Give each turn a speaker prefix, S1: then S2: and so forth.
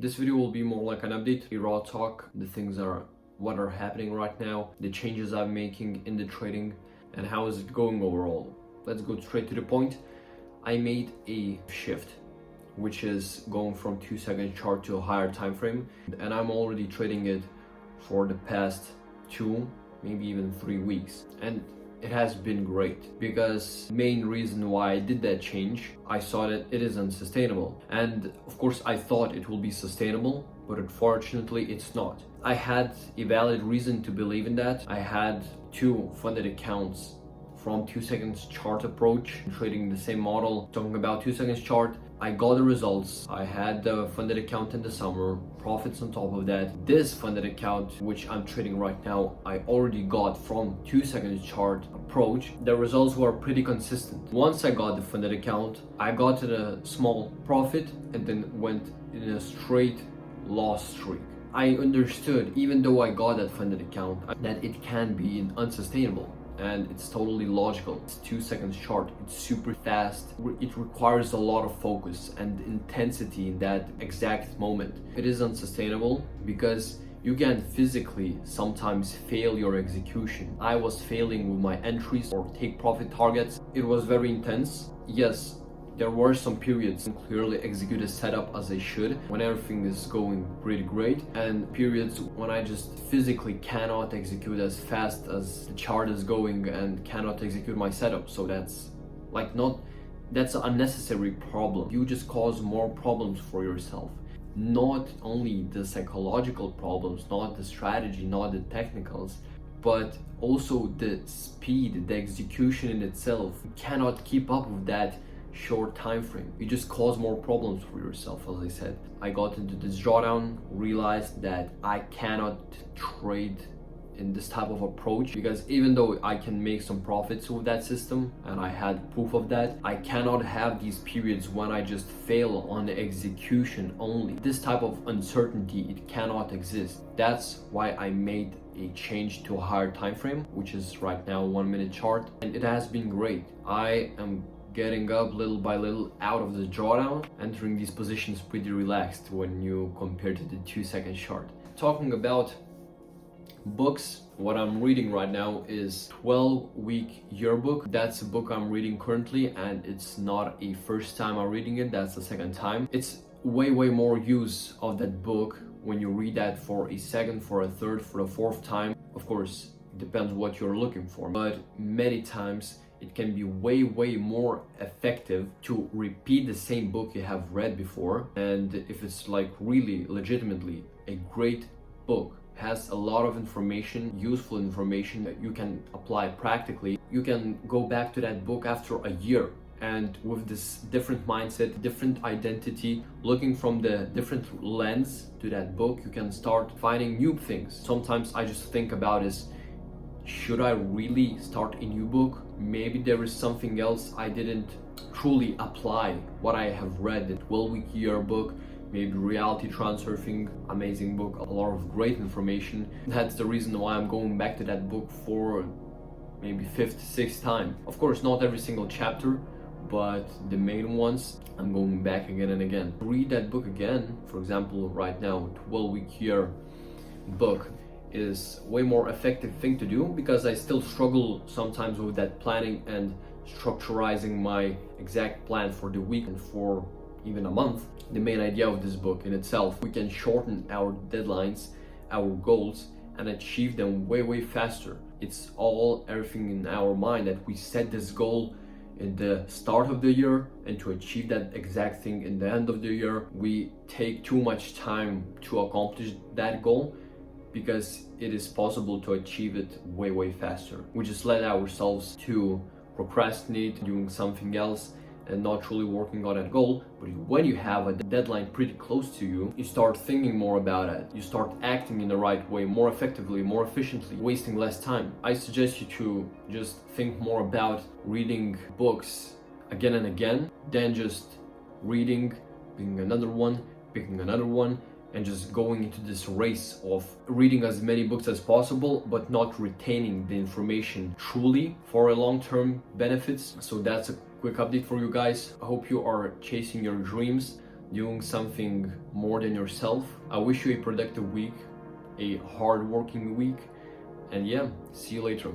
S1: This video will be more like an update, a raw talk, the things are what are happening right now, the changes I'm making in the trading, and how is it going overall. Let's go straight to the point. I made a shift, which is going from 2-second chart to a higher time frame, and I'm already trading it for the past 2, maybe even 3 weeks, and it has been great because main reason why I did that change, I saw that it is unsustainable, and of course I thought it will be sustainable, but unfortunately it's not. I had a valid reason to believe in that. I had 2 funded accounts from 2-second chart approach, trading the same model. Talking about 2-second chart, I got the results. I had the funded account in the summer, profits on top of that. This funded account, which I'm trading right now, I already got from 2-second chart approach. The results were pretty consistent. Once I got the funded account, I got a small profit and then went in a straight loss streak. I understood, even though I got that funded account, that it can be unsustainable. And it's totally logical. It's 2-second chart, it's super fast, it requires a lot of focus and intensity in that exact moment. It is unsustainable because you can physically sometimes fail your execution. I was failing with my entries or take profit targets. It was very intense. Yes, there were some periods I clearly execute a setup as I should when everything is going pretty great, and periods when I just physically cannot execute as fast as the chart is going and cannot execute my setup. So that's an unnecessary problem. You just cause more problems for yourself. Not only the psychological problems, not the strategy, not the technicals, but also the speed, the execution in itself. You cannot keep up with that short time frame. You just cause more problems for yourself. As I said, I got into this drawdown, realized that I cannot trade in this type of approach because even though I can make some profits with that system, and I had proof of that, I cannot have these periods when I just fail on the execution only. This type of uncertainty, it cannot exist. That's why I made a change to a higher time frame, which is right now 1-minute chart, and it has been great. I am getting up little by little out of the drawdown, entering these positions pretty relaxed when you compare to the 2-second chart. Talking about books, what I'm reading right now is 12-week yearbook. That's a book I'm reading currently, and it's not a first time I'm reading it, that's the second time. It's way more use of that book when you read that for a second, for a third, for the 4th time. Of course, it depends what you're looking for, but many times it can be way more effective to repeat the same book you have read before. And if it's like really legitimately a great book, has a lot of information, useful information that you can apply practically, you can go back to that book after a year, and with this different mindset, different identity, looking from the different lens to that book, you can start finding new things. Sometimes I just think about is, should I really start a new book? Maybe there is something else I didn't truly apply what I have read. The 12-week yearbook, maybe Reality Transurfing, amazing book, a lot of great information. That's the reason why I'm going back to that book for maybe 5th, 6th time. Of course, not every single chapter, but the main ones, I'm going back again and again. Read that book again. For example, right now, 12-week year book is way more effective thing to do because I still struggle sometimes with that planning and structurizing my exact plan for the week and for even a month. The main idea of this book in itself, we can shorten our deadlines, our goals, and achieve them way faster. It's all everything in our mind that we set this goal in the start of the year, and to achieve that exact thing in the end of the year, we take too much time to accomplish that goal because it is possible to achieve it way faster. We just let ourselves to procrastinate doing something else and not truly working on that goal. But when you have a deadline pretty close to you, you start thinking more about it. You start acting in the right way, more effectively, more efficiently, wasting less time. I suggest you to just think more about reading books again and again than just reading, picking another one, and just going into this race of reading as many books as possible, but not retaining the information truly for a long-term benefits. So that's a quick update for you guys. I hope you are chasing your dreams, doing something more than yourself. I wish you a productive week, a hard working week, and yeah, see you later.